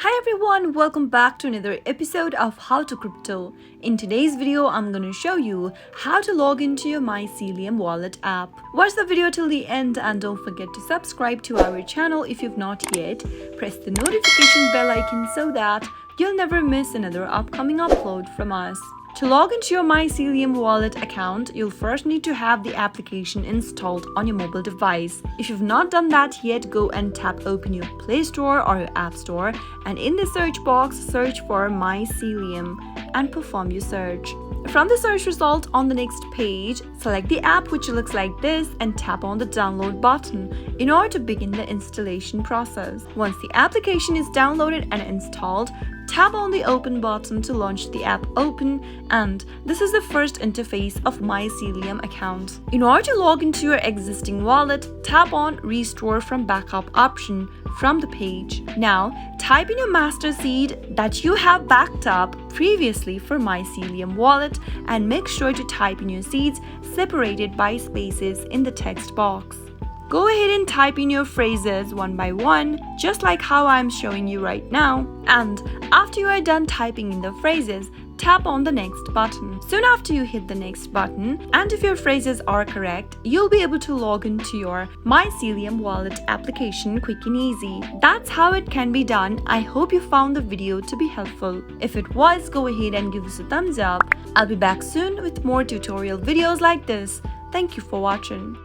Hi everyone, welcome back to another episode of How to Crypto. In today's video, I'm going to show you how to log into your Mycelium wallet app. Watch the video till the end and don't forget to subscribe to our channel if you've not yet. Press the notification bell icon so that you'll never miss another upcoming upload from us. To log into your Mycelium wallet account, you'll first need to have the application installed on your mobile device. If you've not done that yet, go and tap open your Play Store or your App Store, and in the search box, search for Mycelium and perform your search. From the search result on the next page, select the app which looks like this and tap on the download button in order to begin the installation process. Once the application is downloaded and installed, tap on the open button to launch the app open, and this is the first interface of Mycelium account. In order to log into your existing wallet, tap on Restore from Backup option from the page. Now, type in your master seed that you have backed up previously for Mycelium wallet and make sure to type in your seeds separated by spaces in the text box. Go ahead and type in your phrases one by one, just like how I'm showing you right now. And after you are done typing in the phrases, tap on the next button. Soon after you hit the next button, and if your phrases are correct, you'll be able to log into your Mycelium wallet application quick and easy. That's how it can be done. I hope you found the video to be helpful. If it was, go ahead and give us a thumbs up. I'll be back soon with more tutorial videos like this. Thank you for watching.